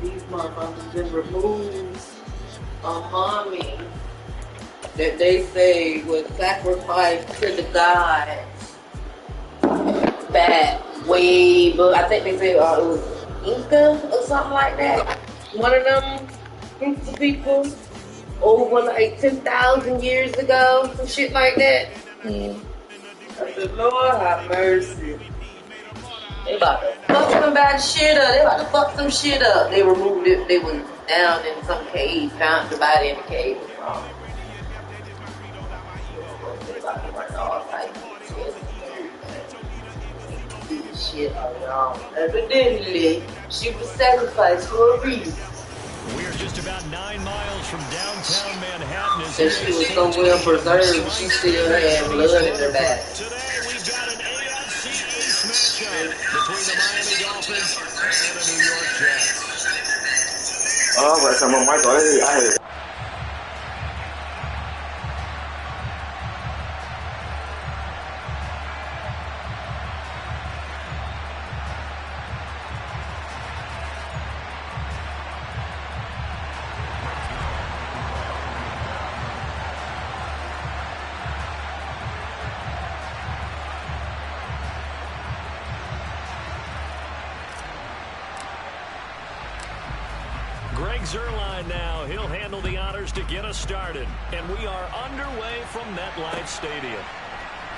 These motherfuckers been removed a mummy that they say was sacrificed to the gods back way, but I think they say it was Inca or something like that. One of them groups of people over like 10,000 years ago, some shit like that. I said, Lord have mercy. They about to fuck somebody's shit up. They about to fuck some shit up. They removed it. They was down in some cave, found the body in the cave or something. They about to run all types of shit on y'all. Evidently, she was sacrificed for a reason. We are just about 9 miles from downtown Manhattan. Since she was so well preserved, she still had blood in her back. Today we've got an AFC East matchup between the Miami Dolphins and the New York Jets. Oh, but some of my colleagues, I had Greg Zuerlein now. He'll handle the honors to get us started. And we are underway from MetLife Stadium.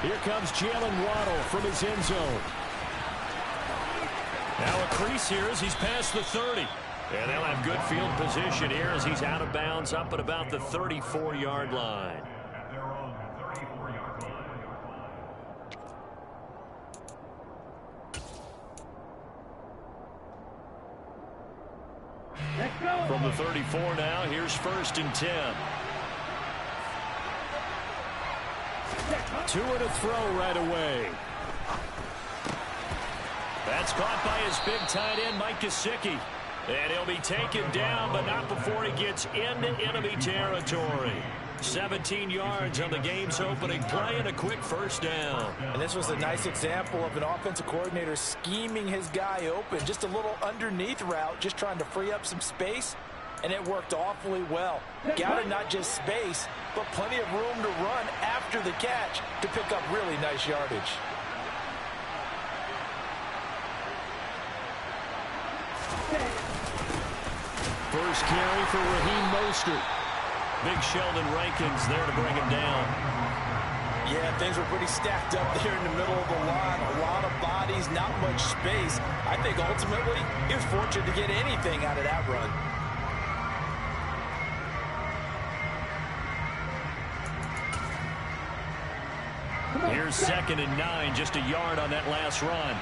Here comes Jalen Waddle from his end zone. Now a crease here as he's past the 30. And they'll have good field position here as he's out of bounds up at about the 34-yard line. From the 34 now, here's 1st and 10. Tua to throw right away. That's caught by his big tight end, Mike Gesicki. And he'll be taken down, but not before he gets into enemy territory. 17 yards on the game's opening play and a quick 1st down. And this was a nice example of an offensive coordinator scheming his guy open. Just a little underneath route, just trying to free up some space, and it worked awfully well. Got not just space, but plenty of room to run after the catch to pick up really nice yardage. First carry for Raheem Mostert. Big Sheldon Rankins there to bring him down. Yeah, things were pretty stacked up there in the middle of the line. A lot of bodies, not much space. I think ultimately he was fortunate to get anything out of that run. Here's 2nd and 9, just a yard on that last run.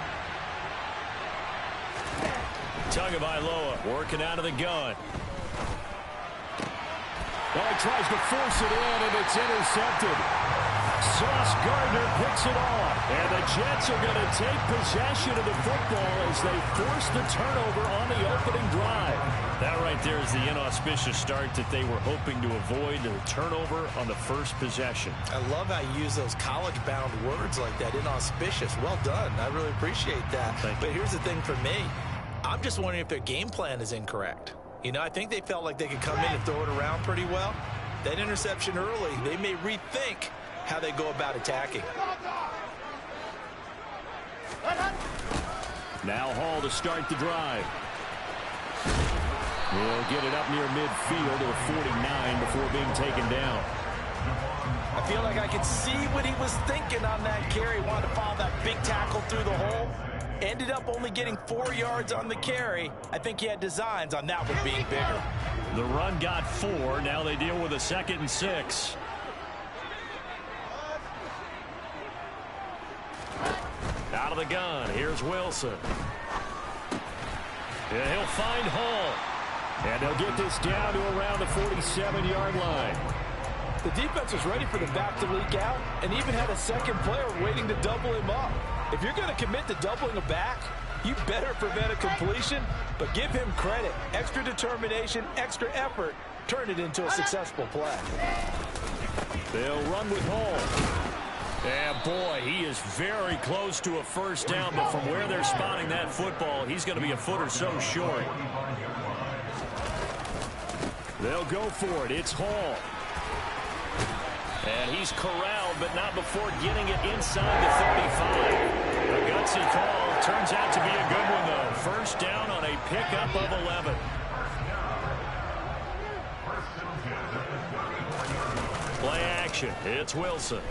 Tagovailoa working out of the gun. Well, he tries to force it in, and it's intercepted. Sauce Gardner picks it off. And the Jets are going to take possession of the football as they force the turnover on the opening drive. That right there is the inauspicious start that they were hoping to avoid, the turnover on the first possession. I love how you use those college-bound words like that, inauspicious. Well done. I really appreciate that. But here's the thing for me. I'm just wondering if their game plan is incorrect. You know, I think they felt like they could come in and throw it around pretty well. That interception early, they may rethink how they go about attacking. Now Hall to start the drive. He'll get it up near midfield to 49 before being taken down. I feel like I could see what he was thinking on that carry. Wanted to follow that big tackle through the hole. Ended up only getting 4 yards on the carry. I think he had designs on that one being bigger. The run got 4. Now they deal with a 2nd and 6. Out of the gun. Here's Wilson. And he'll find Hall. And they'll get this down to around the 47-yard line. The defense was ready for the back to leak out and even had a second player waiting to double him up. If you're going to commit to doubling a back, you better prevent a completion, but give him credit. Extra determination, extra effort, turn it into a successful play. They'll run with Hall. And boy, he is very close to a 1st down, but from where they're spotting that football, he's going to be a foot or so short. They'll go for it. It's Hall. And he's corralled, but not before getting it inside the 35. A gutsy call. Turns out to be a good one, though. First down on a pickup of 11. Play action. It's Wilson.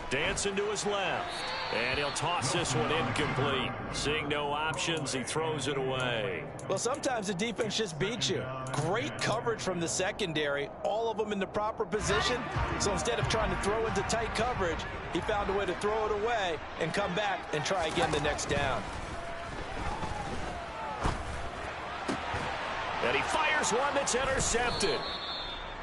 Dancing to his left. And he'll toss this one incomplete. Seeing no options, he throws it away. Well, sometimes the defense just beats you. Great coverage from the secondary. All of them in the proper position. So instead of trying to throw into tight coverage, he found a way to throw it away and come back and try again the next down. And he fires one that's intercepted.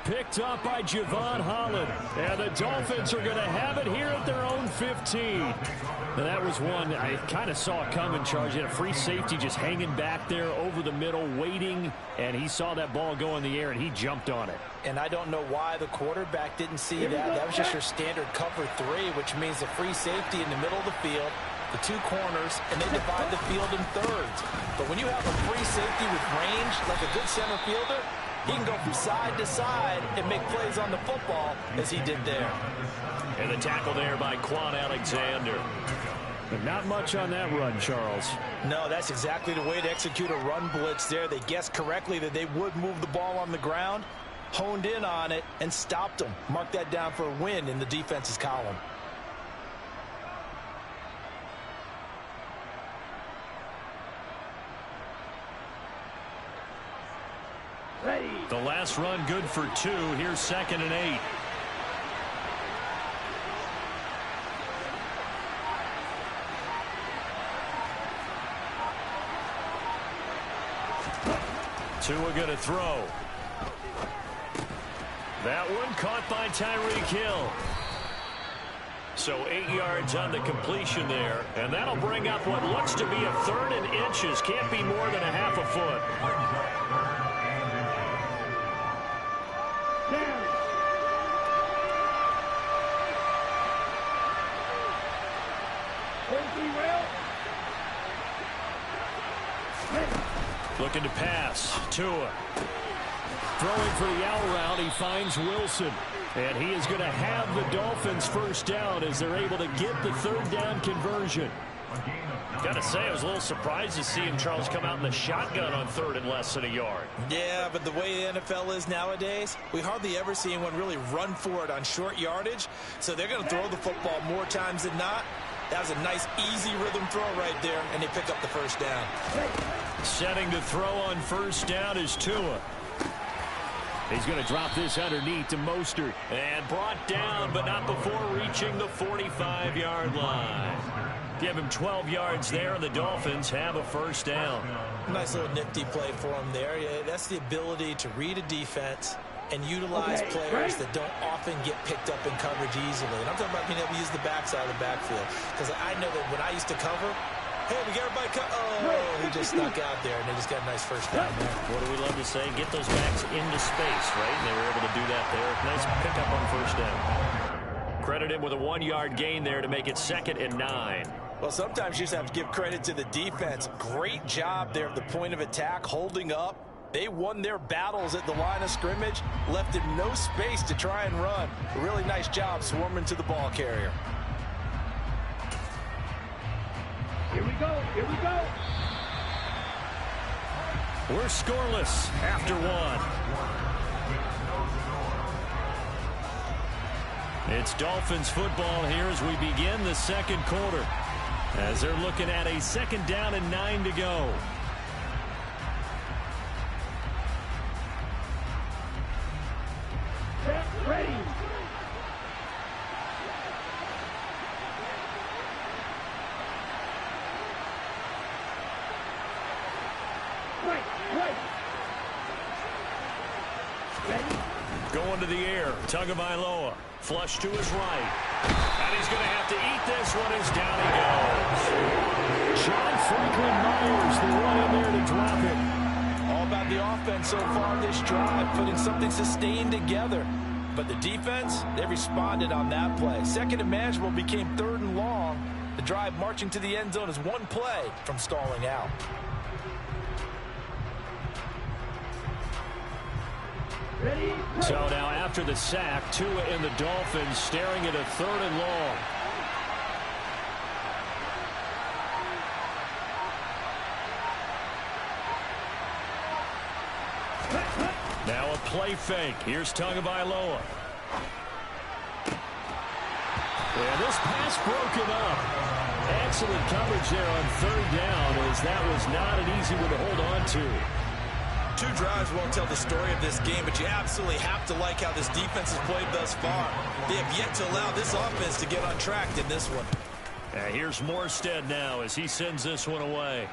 Picked up by Javon Holland. And the Dolphins are going to have it here at their own 15. Now that was one I kind of saw coming, Charles. He had a free safety just hanging back there over the middle, waiting. And he saw that ball go in the air, and he jumped on it. And I don't know why the quarterback didn't see that. That was just your standard cover 3, which means the free safety in the middle of the field, the 2 corners, and they divide the field in thirds. But when you have a free safety with range, like a good center fielder, he can go from side to side and make plays on the football as he did there. And the tackle there by Quan Alexander. But not much on that run, Charles. No, that's exactly the way to execute a run blitz there. They guessed correctly that they would move the ball on the ground, honed in on it, and stopped them. Mark that down for a win in the defense's column. The last run good for 2. Here's 2nd and 8. Tua going to throw. That one caught by Tyreek Hill. So 8 yards on the completion there. And that'll bring up what looks to be a 3rd and inches. Can't be more than a half a foot. Looking to pass. Tua. Throwing for the out route. He finds Wilson. And he is going to have the Dolphins first down as they're able to get the 3rd down conversion. Got to say, I was a little surprised to see him, Charles, come out in the shotgun on 3rd and less than a yard. Yeah, but the way the NFL is nowadays, we hardly ever see anyone really run for it on short yardage. So they're going to throw the football more times than not. That was a nice, easy rhythm throw right there, and they pick up the first down. Setting to throw on first down is Tua. He's going to drop this underneath to Mostert. And brought down, but not before reaching the 45-yard line. Give him 12 yards there, and the Dolphins have a first down. Nice little nifty play for him there. Yeah, that's the ability to read a defense and utilize players that don't often get picked up in coverage easily. And I'm talking about being able to use the backside of the backfield. Because I know that when I used to cover, hey, we got everybody he just snuck out there, and they just got a nice first down there. What do we love to say? Get those backs into space, right? And they were able to do that there. Nice pickup on first down. Credit him with a 1-yard gain there to make it 2nd and 9. Well, sometimes you just have to give credit to the defense. Great job there at the point of attack, holding up. They won their battles at the line of scrimmage, left him no space to try and run. A really nice job swarming to the ball carrier. Here we go. Here we go. We're scoreless after 1. It's Dolphins football here as we begin the 2nd quarter. As they're looking at a 2nd down and 9 to go. Ready. Going to the air. Tagovailoa. Flush to his right. And he's going to have to eat this one as down he goes. John Franklin Myers, the one in there to drop it. All about the offense so far this drive, putting something sustained together. But the defense, they responded on that play. 2nd and manageable became 3rd and long. The drive marching to the end zone is 1 play from stalling out. Ready? So now after the sack, Tua and the Dolphins staring at a 3rd and long. Now a play fake. Here's Tagovailoa. And this pass broken up. Excellent coverage there on 3rd down, as that was not an easy one to hold on to. 2 drives won't tell the story of this game, but you absolutely have to like how this defense has played thus far. They have yet to allow this offense to get on track in this one. Here's Morstead now as he sends this one away.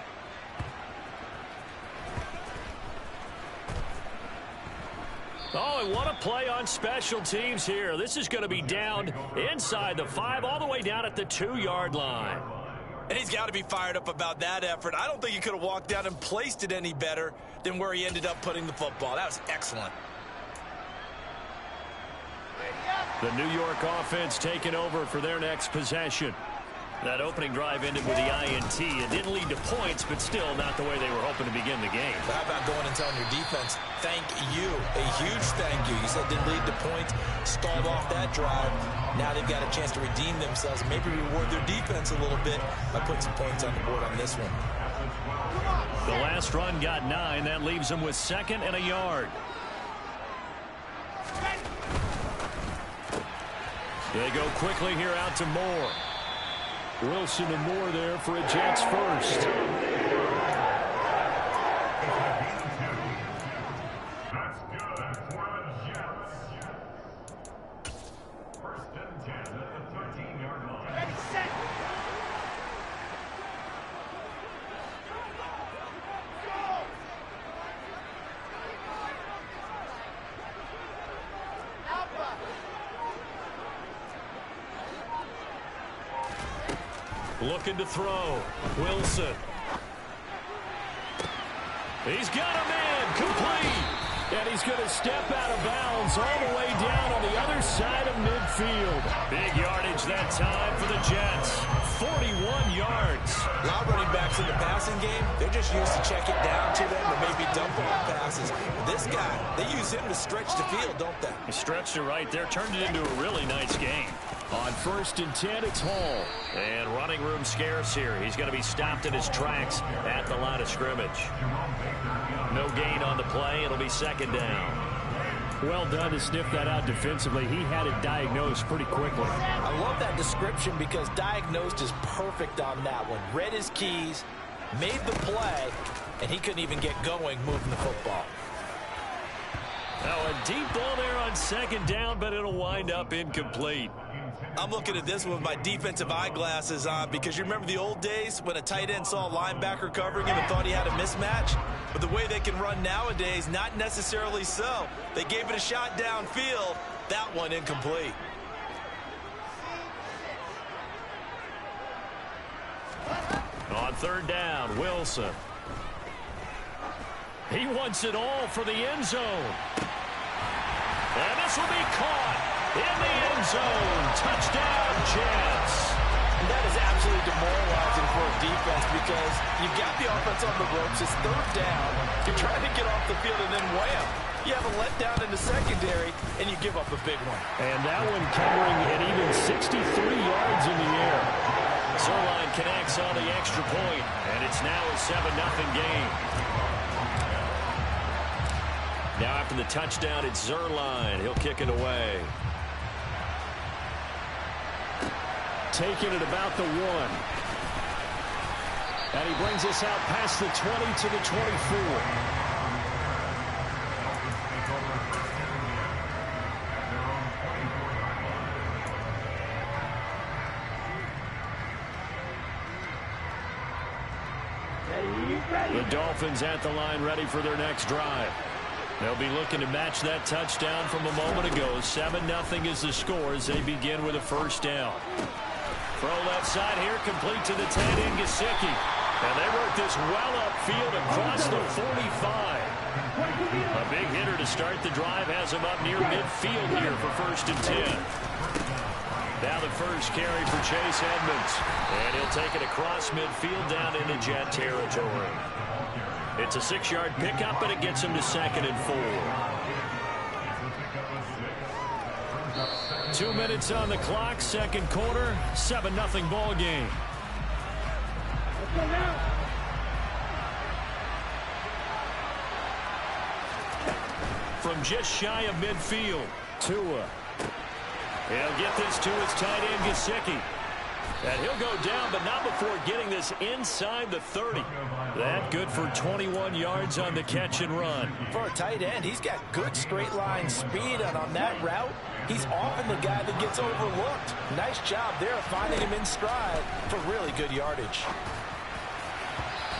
Oh, and what a play on special teams here. This is going to be down inside the 5, all the way down at the 2-yard line. And he's got to be fired up about that effort. I don't think he could have walked down and placed it any better than where he ended up putting the football. That was excellent. The New York offense taking over for their next possession. That opening drive ended with the INT. It didn't lead to points, but still not the way they were hoping to begin the game. But how about going and telling your defense, thank you, a huge thank you. You said didn't lead to points, stalled off that drive. Now they've got a chance to redeem themselves and maybe reward their defense a little bit by putting some points on the board on this one. The last run got 9. That leaves them with 2nd and a yard. They go quickly here out to Moore. Wilson and Moore there for a Jets first. Looking to throw. Wilson. He's got a man complete. And he's going to step out of bounds all the way down on the other side of midfield. Big yardage that time for the Jets. 41 yards. A lot of running backs in the passing game, they're just used to check it down to them or maybe dump off passes. This guy, they use him to stretch the field, don't they? He stretched it right there, turned it into a really nice game. On 1st and 10, it's Hall. And running room scarce here. He's going to be stopped in his tracks at the line of scrimmage. No gain on the play. It'll be 2nd down. Well done to sniff that out defensively. He had it diagnosed pretty quickly. I love that description because diagnosed is perfect on that one. Read his keys, made the play, and he couldn't even get going moving the football. Now a deep ball there on 2nd down, but it'll wind up incomplete. I'm looking at this one with my defensive eyeglasses on because you remember the old days when a tight end saw a linebacker covering him and thought he had a mismatch? But the way they can run nowadays, not necessarily so. They gave it a shot downfield. That one incomplete. On 3rd down, Wilson. He wants it all for the end zone. And this will be caught in the end zone. Touchdown, Jets. That is absolutely demoralizing for a defense because you've got the offense on the ropes. It's 3rd down. You're trying to get off the field and then wham. You have a letdown in the secondary, and you give up a big one. And that one covering at even 63 yards in the air. Zuerlein connects on the extra point, and it's now a 7-0 game. Now after the touchdown, it's Zuerlein. He'll kick it away. Taking it about the 1. And he brings us out past the 20 to the 24. The Dolphins at the line ready for their next drive. They'll be looking to match that touchdown from a moment ago. 7-0 is the score as they begin with a 1st down. Throw left side here, complete to the tight end, Gesicki. And they work this well upfield across the 45. A big hitter to start the drive has him up near midfield here for 1st and 10. Now the first carry for Chase Edmonds. And he'll take it across midfield down into Jet territory. It's a 6-yard pickup, and it gets him to 2nd and 4. 2 minutes on the clock, second quarter, 7-0 ball game. Let's go now. From just shy of midfield, Tua. He'll get this to his tight end, Gesicki. And he'll go down, but not before getting this inside the 30. That good for 21 yards on the catch and run. For a tight end, he's got good straight line speed, and on that route, he's often the guy that gets overlooked. Nice job there finding him in stride for really good yardage.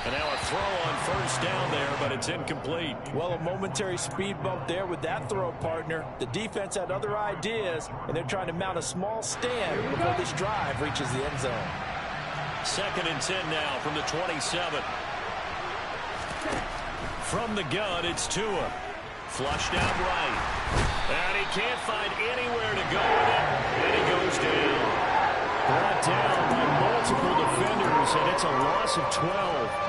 And now a throw on first down there, but it's incomplete. Well, a momentary speed bump there with that throw, partner. The defense had other ideas, and they're trying to mount a small stand before this drive reaches the end zone. 2nd and 10 now from the 27. From the gun, it's Tua. Flushed out right. And he can't find anywhere to go with it. And he goes down. Brought down by multiple defenders, and it's a loss of 12.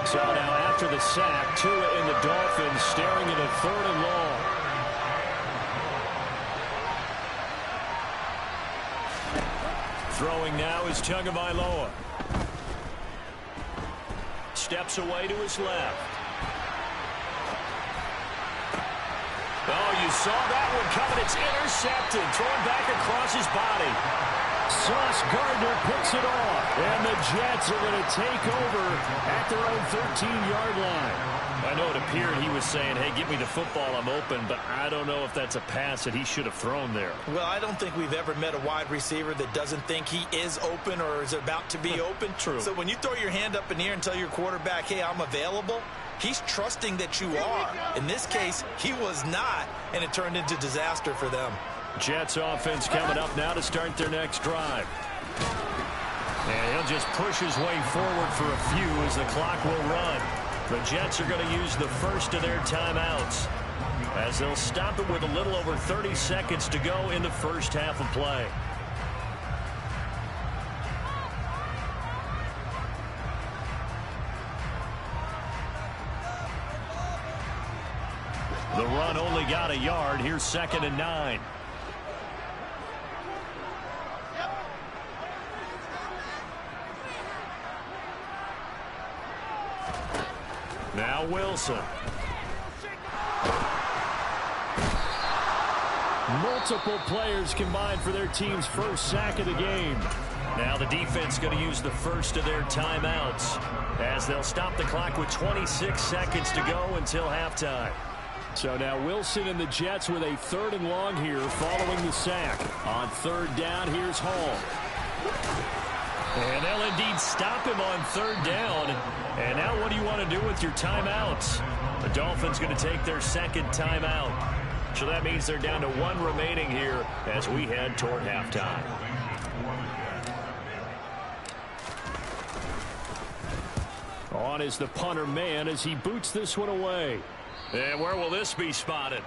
So now after the sack, Tua and the Dolphins staring at a 3rd and long. Throwing now is Tagovailoa. Steps away to his left. Oh, you saw that one coming. It's intercepted. Thrown back across his body. Sauce Gardner picks it off, and the Jets are going to take over at their own 13-yard line. I know it appeared he was saying, hey, give me the football, I'm open, but I don't know if that's a pass that he should have thrown there. Well, I don't think we've ever met a wide receiver that doesn't think he is open or is about to be open. True. So when you throw your hand up in the air and tell your quarterback, hey, I'm available, he's trusting that you are. In this case, he was not, and it turned into disaster for them. Jets offense coming up now to start their next drive. And he'll just push his way forward for a few as the clock will run. The Jets are going to use the first of their timeouts as they'll stop it with a little over 30 seconds to go in the first half of play. The run only got a yard. Here's 2nd and 9. Now Wilson. Multiple players combined for their team's first sack of the game. Now the defense going to use the first of their timeouts as they'll stop the clock with 26 seconds to go until halftime. So now Wilson and the Jets with a 3rd and long here following the sack. On 3rd down, here's Hall. And they'll indeed stop him on 3rd down. And now what do you want to do with your timeouts? The Dolphins going to take their 2nd timeout. So that means they're down to 1 remaining here as we head toward halftime. On is the punter man as he boots this one away. And where will this be spotted?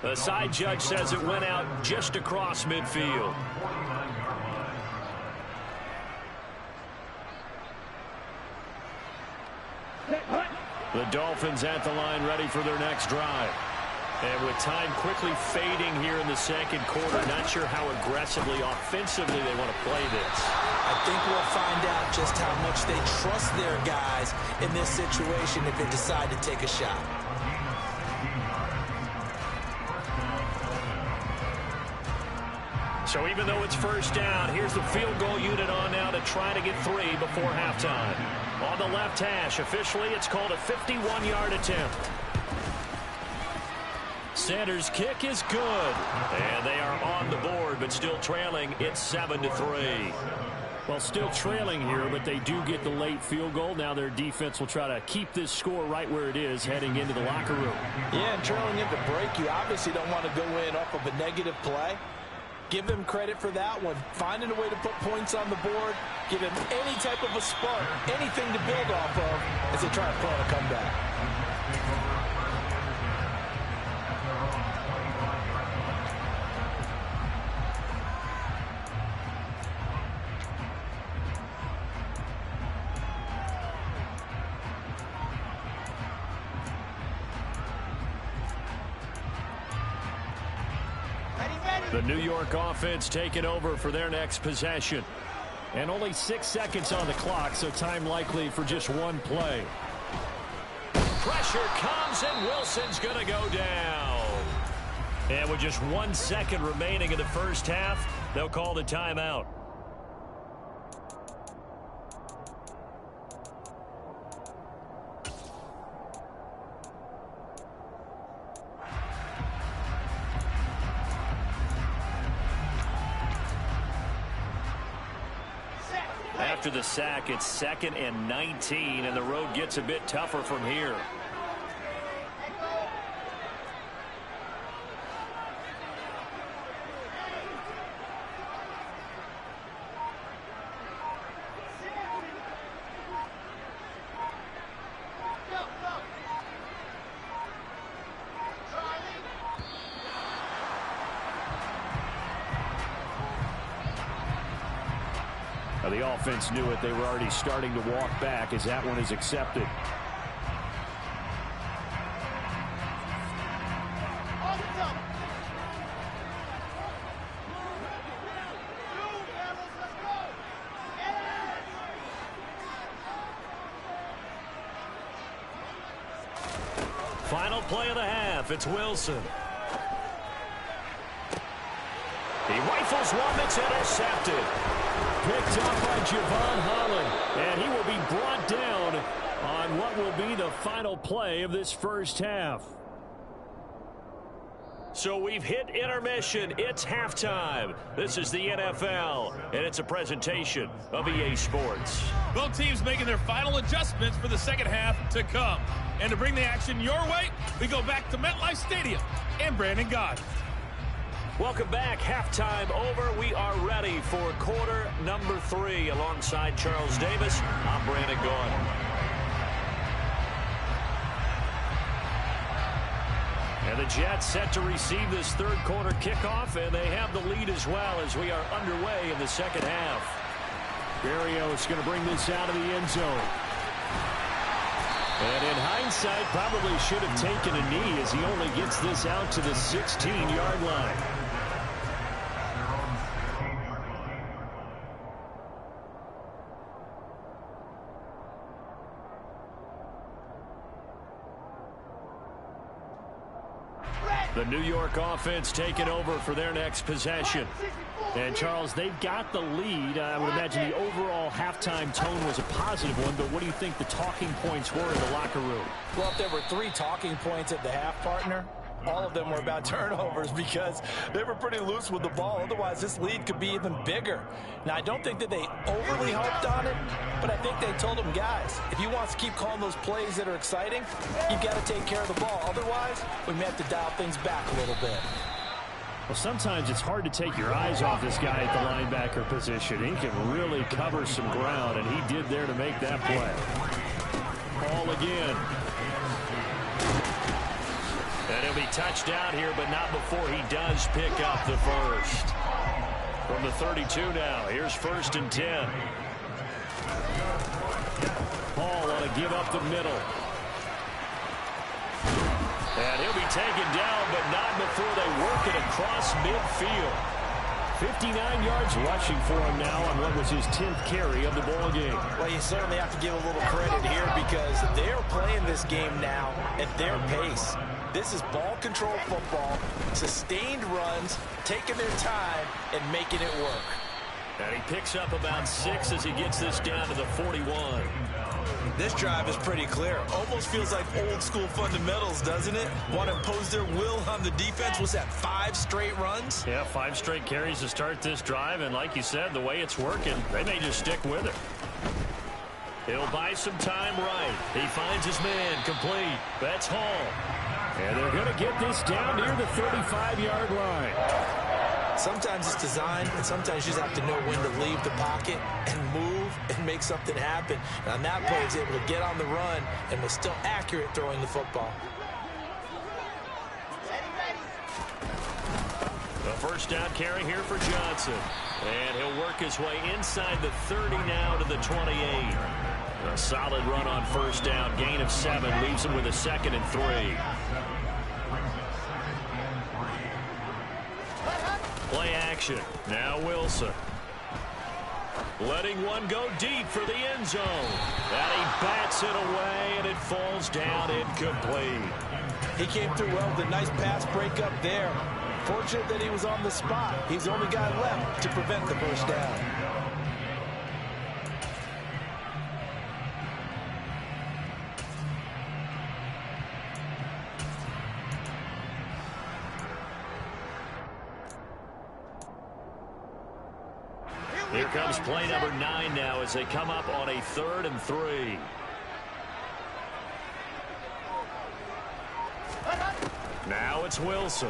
The side judge says it went out just across midfield. The Dolphins at the line ready for their next drive. And with time quickly fading here in the second quarter, not sure how aggressively, offensively they want to play this. I think we'll find out just how much they trust their guys in this situation if they decide to take a shot. So even though it's first down, here's the field goal unit on now to try to get 3 before halftime. On the left hash, officially it's called a 51-yard attempt. Sanders' kick is good. And they are on the board, but still trailing. It's 7-3. Well, still trailing here, but they do get the late field goal. Now their defense will try to keep this score right where it is heading into the locker room. Yeah, and trailing into break, you obviously don't want to go in off of a negative play. Give them credit for that one. Finding a way to put points on the board. Give them any type of a spark, anything to build off of as they try to plan a comeback. Ready, The New York offense taking over for their next possession. And only 6 seconds on the clock, so time likely for just one play. Pressure comes, and Wilson's going to go down. And with just 1 second remaining in the first half, they'll call the timeout. After the sack, it's 2nd and 19, and the road gets a bit tougher from here. The offense knew it. They were already starting to walk back as that one is accepted. Final play of the half. It's Wilson. He rifles one that's intercepted. Picked up by Javon Holland, and he will be brought down on what will be the final play of this first half. So we've hit intermission. It's halftime. This is the NFL, and it's a presentation of EA Sports. Both teams making their final adjustments for the second half to come. And to bring the action your way, we go back to MetLife Stadium and Brandon Gaudin. Welcome back. Halftime over. We are ready for quarter number 3. Alongside Charles Davis, I'm Brandon Gaudin. And the Jets set to receive this third quarter kickoff, and they have the lead as well as we are underway in the second half. Berrios going to bring this out of the end zone. And in hindsight, probably should have taken a knee as he only gets this out to the 16-yard line. The New York offense taking over for their next possession. And, Charles, they've got the lead. I would imagine the overall halftime tone was a positive one, but what do you think the talking points were in the locker room? Well, if there were 3 talking points at the half, partner, all of them were about turnovers because they were pretty loose with the ball. Otherwise, this lead could be even bigger. Now, I don't think that they overly harped on it, but I think they told them, guys, if you want to keep calling those plays that are exciting, you've got to take care of the ball. Otherwise, we may have to dial things back a little bit. Well, sometimes it's hard to take your eyes off this guy at the linebacker position. He can really cover some ground, and he did there to make that play. Ball again. And he'll be touched down here, but not before he does pick up the first. From the 32 now, here's 1st and 10. Paul on a give up the middle. And he'll be taken down, but not before they work it across midfield. 59 yards rushing for him now on what was his 10th carry of the ball game. Well, you certainly have to give a little credit here because they're playing this game now at their pace. This is ball control football, sustained runs, taking their time, and making it work. And he picks up about 6 as he gets this down to the 41. This drive is pretty clear. Almost feels like old school fundamentals, doesn't it? Want to impose their will on the defense. Was that 5 straight runs? Yeah, 5 straight carries to start this drive. And like you said, the way it's working, they may just stick with it. He'll buy some time right. He finds his man complete. That's Hall. And they're going to get this down near the 35-yard line. Sometimes it's designed, and sometimes you just have to know when to leave the pocket and move and make something happen. And on that play, he's able to get on the run and was still accurate throwing the football. The first down carry here for Johnson. And he'll work his way inside the 30 now to the 28. A solid run on first down. Gain of 7 leaves him with a 2nd and 3. Play action. Now Wilson. Letting one go deep for the end zone. And he bats it away, and it falls down incomplete. He came through well with a nice pass breakup there. Fortunate that he was on the spot. He's the only guy left to prevent the first down. Here comes play number 9 now as they come up on a 3rd and 3. Now it's Wilson.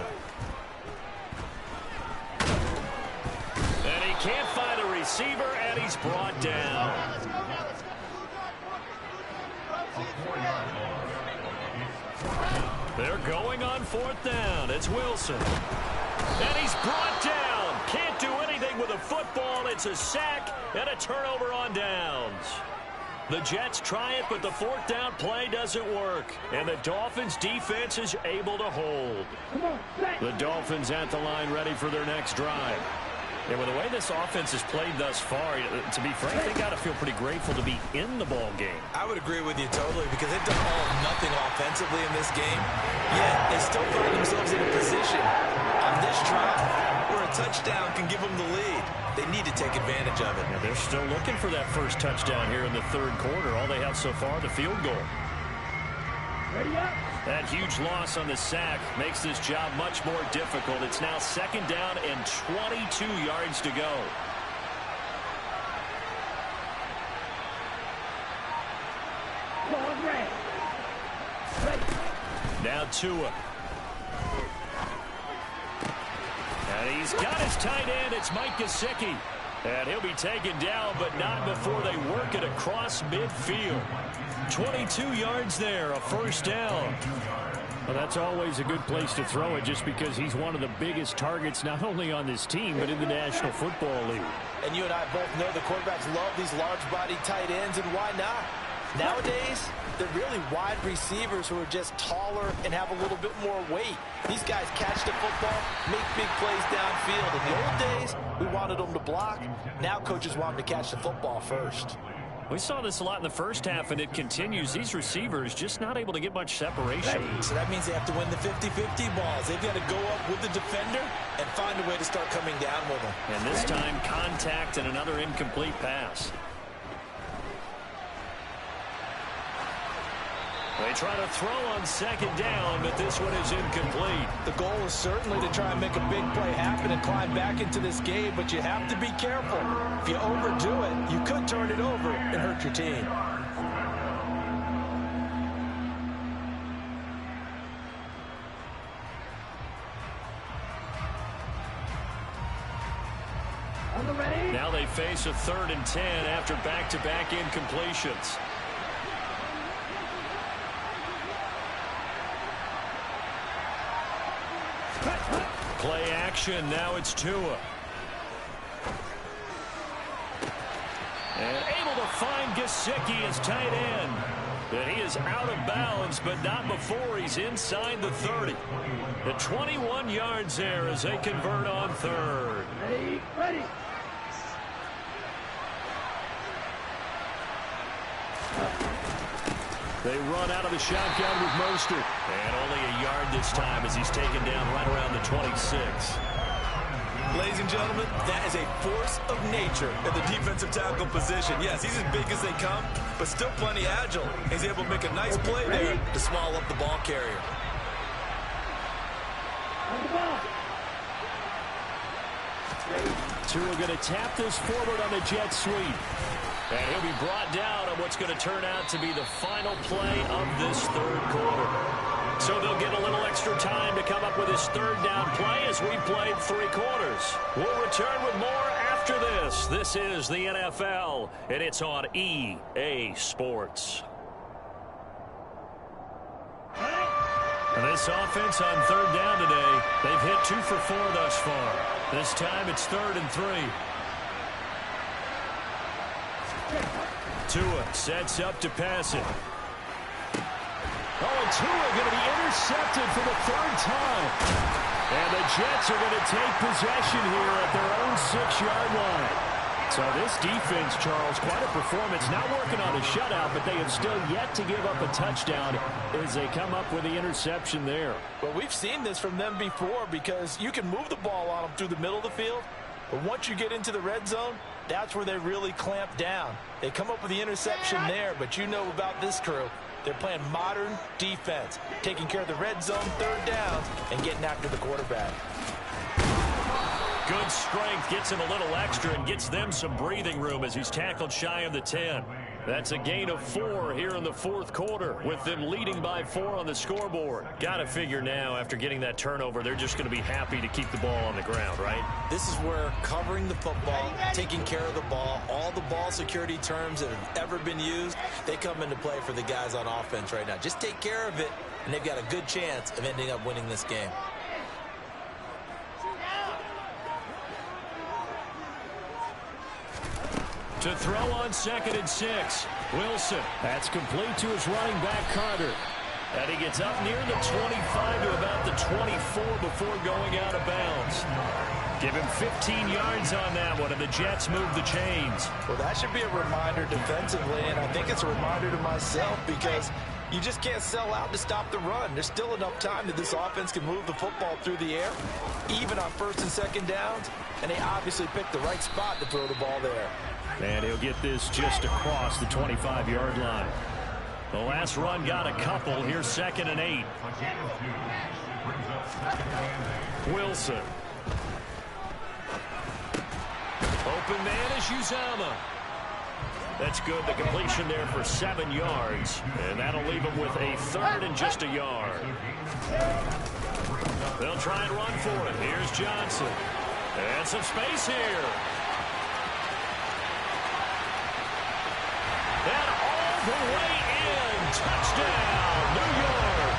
And he can't find a receiver, and he's brought down. They're going on 4th down. It's Wilson. And he's brought down. Can't do anything with a football. It's a sack and a turnover on downs. The Jets try it, but the 4th down play doesn't work. And the Dolphins defense is able to hold. The Dolphins at the line ready for their next drive. And with the way this offense has played thus far, to be frank, they got to feel pretty grateful to be in the ball game. I would agree with you totally because they've done all or nothing offensively in this game. Yet they still find themselves in a position on this drive where a touchdown can give them the lead. They need to take advantage of it. Yeah, they're still looking for that first touchdown here in the 3rd quarter. All they have so far, the field goal. Ready up. That huge loss on the sack makes this job much more difficult. It's now 2nd down and 22 yards to go. Now Tua. And he's got his tight end. It's Mike Gesicki. And he'll be taken down, but not before they work it across midfield. 22 yards there, a first down. Well, that's always a good place to throw it just because he's one of the biggest targets not only on this team but in the National Football League. And you and I both know the quarterbacks love these large-bodied tight ends, and why not? Nowadays, they're really wide receivers who are just taller and have a little bit more weight. These guys catch the football, make big plays downfield. In the old days, we wanted them to block. Now coaches want them to catch the football first. We saw this a lot in the first half, and it continues. These receivers just not able to get much separation. So that means they have to win the 50-50 balls. They've got to go up with the defender and find a way to start coming down with them. And this time, contact and another incomplete pass. They try to throw on 2nd down, but this one is incomplete. The goal is certainly to try and make a big play happen and climb back into this game, but you have to be careful. If you overdo it, you could turn it over and hurt your team. Now they face a 3rd and 10 after back-to-back incompletions. Play action. Now it's Tua. And able to find Gesicki as tight end. And he is out of bounds, but not before he's inside the 30. The 21 yards there as they convert on 3rd. Ready. They run out of the shotgun with Mostert. And only a yard this time as he's taken down right around the 26. Ladies and gentlemen, that is a force of nature in the defensive tackle position. Yes, he's as big as they come, but still plenty agile. He's able to make a nice play there to small up the ball carrier. Tua going to tap this forward on the jet sweep. And he'll be brought down on what's going to turn out to be the final play of this 3rd quarter. So they'll get a little extra time to come up with his 3rd down play as we played 3 quarters. We'll return with more after this. This is the NFL, and it's on EA Sports. And this offense on 3rd down today, they've hit 2 for 4 thus far. This time it's 3rd and 3. Tua sets up to pass it. Oh, Tua going to be intercepted for the third time. And the Jets are going to take possession here at their own 6-yard line. So this defense, Charles, quite a performance. Not working on a shutout, but they have still yet to give up a touchdown as they come up with the interception there. Well, we've seen this from them before because you can move the ball on them through the middle of the field. But once you get into the red zone, that's where they really clamp down. They come up with the interception there, but you know about this crew. They're playing modern defense, taking care of the red zone, third downs, and getting after the quarterback. Good strength, gets him a little extra and gets them some breathing room as he's tackled shy of the 10. That's a gain of 4 here in the fourth quarter with them leading by 4 on the scoreboard. Got to figure now after getting that turnover, they're just going to be happy to keep the ball on the ground, right? This is where covering the football, taking care of the ball, all the ball security terms that have ever been used, they come into play for the guys on offense right now. Just take care of it, and they've got a good chance of ending up winning this game. To throw on 2nd and 6. Wilson. That's complete to his running back, Carter. And he gets up near the 25 to about the 24 before going out of bounds. Give him 15 yards on that one, and the Jets move the chains. Well, that should be a reminder defensively, and I think it's a reminder to myself because you just can't sell out to stop the run. There's still enough time that this offense can move the football through the air, even on 1st and 2nd downs, and they obviously picked the right spot to throw the ball there. And he'll get this just across the 25-yard line. The last run got a couple. Here's 2nd and 8. Wilson. Open man is Uzomah. That's good. The completion there for 7 yards. And that'll leave him with a 3rd and just a yard. They'll try and run for it. Here's Johnson. And some space here. And all the way in. Touchdown, New York.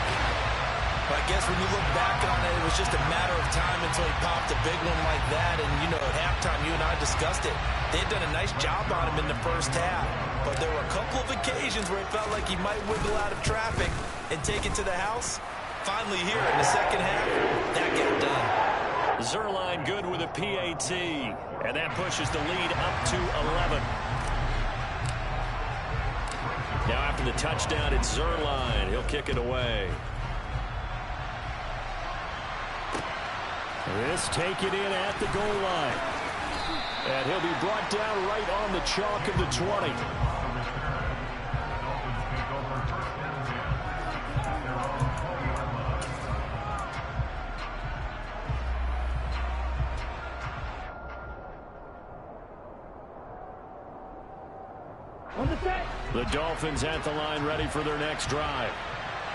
I guess when you look back on it, it was just a matter of time until he popped a big one like that. And, you know, at halftime, you and I discussed it. They had done a nice job on him in the first half. But there were a couple of occasions where it felt like he might wiggle out of traffic and take it to the house. Finally here in the second half, that got done. Zuerlein good with a PAT. And that pushes the lead up to 11. Now after the touchdown, it's Zuerlein. He'll kick it away. This take it in at the goal line. And he'll be brought down right on the chalk of the 20. The Dolphins at the line ready for their next drive.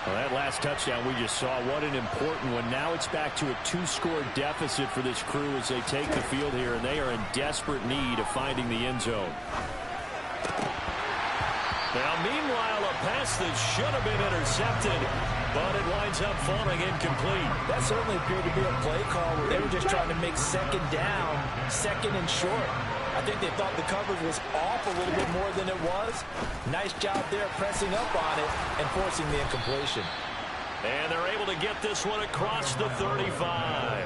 Well, that last touchdown we just saw, what an important one. Now it's back to a 2-score deficit for this crew as they take the field here, and they are in desperate need of finding the end zone. Now, meanwhile, a pass that should have been intercepted, but it winds up falling incomplete. That certainly appeared to be a play call where they were just trying to make 2nd down, 2nd and short. I think they thought the coverage was off a little bit more than it was. Nice job there pressing up on it and forcing the incompletion. And they're able to get this one across the 35.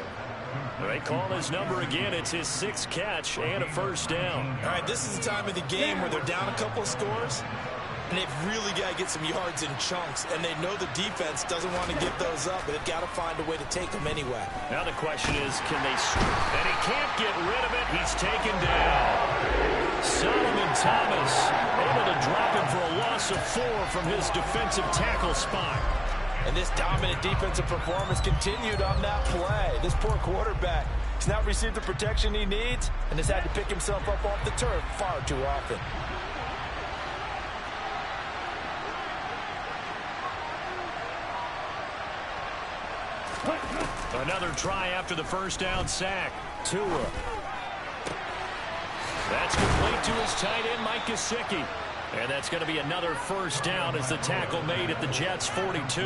They call his number again. It's his 6th catch and a 1st down. All right, this is the time of the game where they're down a couple of scores, and they've really got to get some yards in chunks, and they know the defense doesn't want to give those up, but they've got to find a way to take them anyway. Now the question is, can they score? And he can't get rid of it. He's taken down. Solomon Thomas able to drop him for a loss of 4 from his defensive tackle spot. And this dominant defensive performance continued on that play. This poor quarterback has not received the protection he needs and has had to pick himself up off the turf far too often. Another try after the 1st down sack. Tua. That's complete to his tight end, Mike Gesicki. And that's going to be another 1st down as the tackle made at the Jets' 42.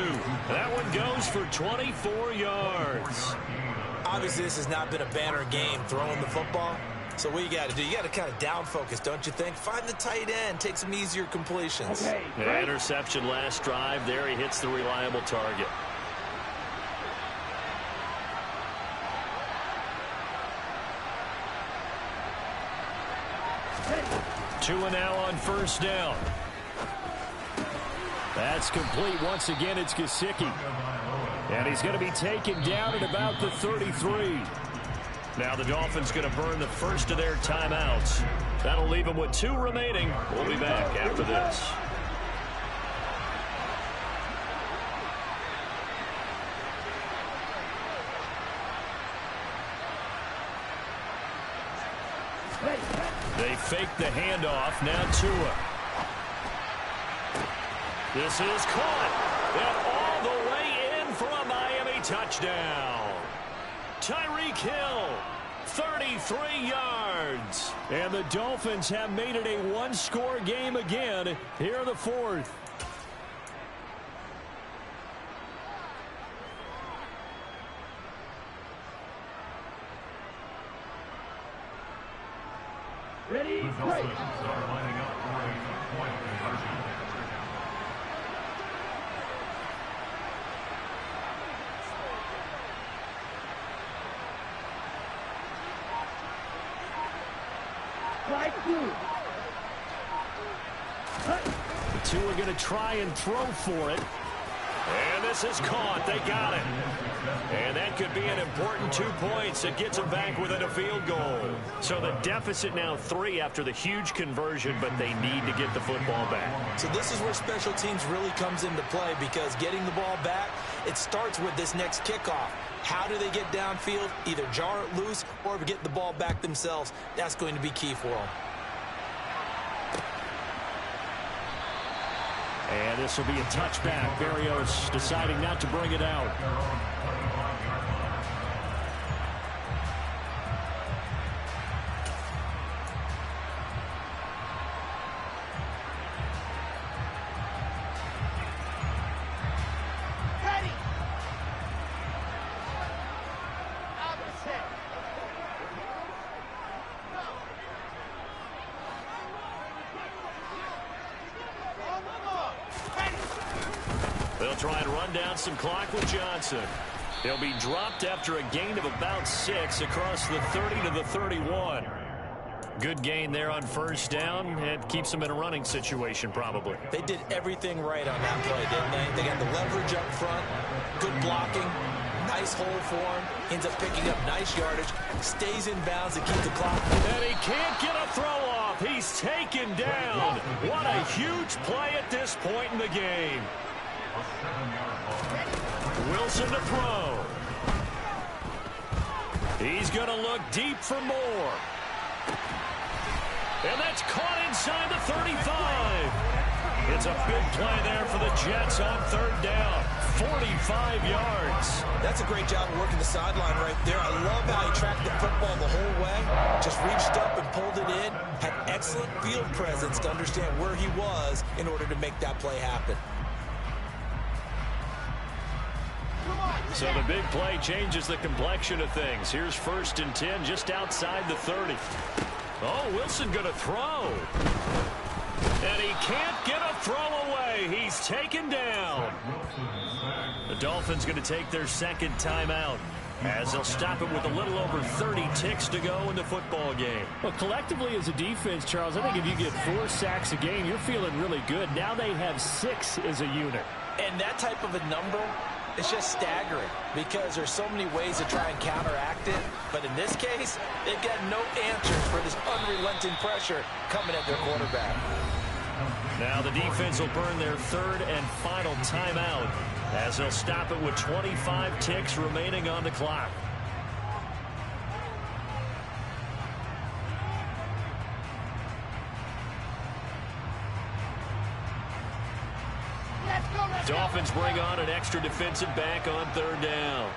That one goes for 24 yards. Obviously, this has not been a banner game throwing the football, So what you got to do, you got to kind of down focus, don't you think? Find the tight end, take some easier completions. Okay. Yeah, interception last drive. There he hits the reliable target. Tua now on first down. That's complete. Once again, it's Gesicki. And he's going to be taken down at about the 33. Now the Dolphins going to burn the first of their timeouts. That'll leave them with 2 remaining. We'll be back after this. They fake the handoff. Now Tua. This is caught. And all the way in for a Miami touchdown. Tyreek Hill, 33 yards. And the Dolphins have made it a one-score game again here in the fourth. Ready, break. The two are going to try and throw for it. And this is caught. They got it. And that could be an important 2 points. It gets them back within a field goal. So the deficit now 3 after the huge conversion, but they need to get the football back. So this is where special teams really comes into play, because getting the ball back, it starts with this next kickoff. How do they get downfield? Either jar it loose or get the ball back themselves. That's going to be key for them. And this will be a touchback. Berrios deciding not to bring it out. They'll try and run down some clock with Johnson. He'll be dropped after a gain of about 6 across the 30 to the 31. Good gain there on first down. It keeps them in a running situation probably. They did everything right on that play, didn't they? They got the leverage up front, good blocking, nice hole for him, ends up picking up nice yardage, stays in bounds to keep the clock. And he can't get a throw off. He's taken down. What a huge play at this point in the game. Wilson to throw. He's going to look deep for more. And that's caught inside the 35. It's a big play there for the Jets on third down. 45 yards. That's a great job of working the sideline right there. I love how he tracked the football the whole way. Just reached up and pulled it in. Had excellent field presence to understand where he was in order to make that play happen. So the big play changes the complexion of things. Here's 1st and 10 just outside the 30. Oh, Wilson going to throw. And he can't get a throw away. He's taken down. The Dolphins going to take their second timeout, as they'll stop it with a little over 30 ticks to go in the football game. Well, collectively as a defense, Charles, I think if you get 4 sacks a game, you're feeling really good. Now they have 6 as a unit. And that type of a number, it's just staggering, because there's so many ways to try and counteract it. But in this case, they've got no answers for this unrelenting pressure coming at their quarterback. Now the defense will burn their third and final timeout, as they'll stop it with 25 ticks remaining on the clock. Dolphins bring on an extra defensive back on third down.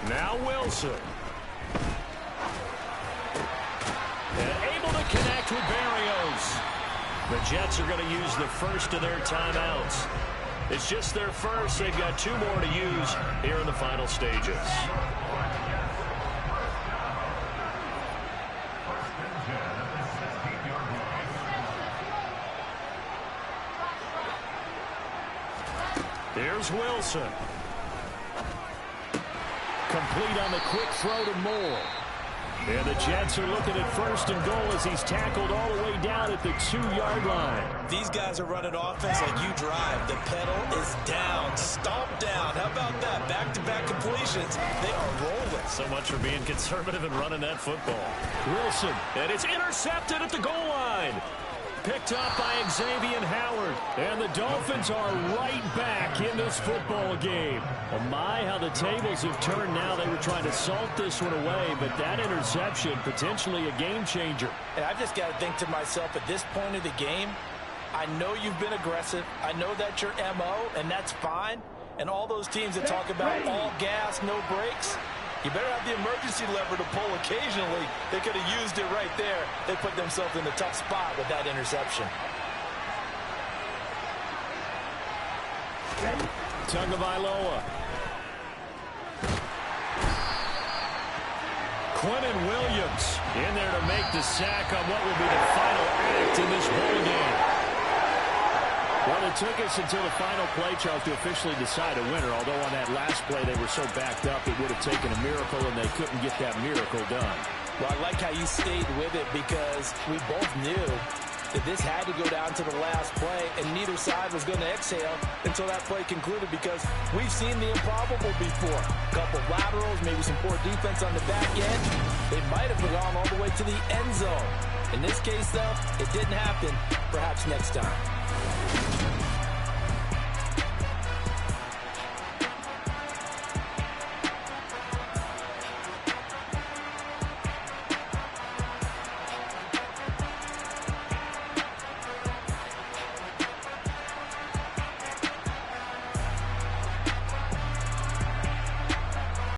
Now Wilson. And able to connect with Berrios. The Jets are going to use the first of their timeouts. It's just their first. They've got 2 more to use here in the final stages. Here's Wilson. Complete on the quick throw to Moore. And the Jets are looking at 1st and goal as he's tackled all the way down at the 2-yard line. These guys are running offense like you drive. The pedal is down, stomped down. How about that? Back-to-back completions. They are rolling. So much for being conservative and running that football. Wilson, and it's intercepted at the goal line. Picked up by Xavier Howard. And the Dolphins are right back in this football game. Oh my, how the tables have turned now. They were trying to salt this one away, but that interception, potentially a game changer. And I've just got to think to myself, at this point of the game, I know you've been aggressive. I know that's your MO, and that's fine. And all those teams that talk about all gas, no brakes, you better have the emergency lever to pull occasionally. They could have used it right there. They put themselves in a tough spot with that interception. Tagovailoa. Quentin Williams in there to make the sack on what will be the final act in this ball game. Well, it took us until the final play, Charles, to officially decide a winner, although on that last play they were so backed up it would have taken a miracle, and they couldn't get that miracle done. Well, I like how you stayed with it because we both knew that this had to go down to the last play, and neither side was going to exhale until that play concluded because we've seen the improbable before. A couple laterals, maybe some poor defense on the back end. They might have gone all the way to the end zone. In this case, though, it didn't happen. Perhaps next time.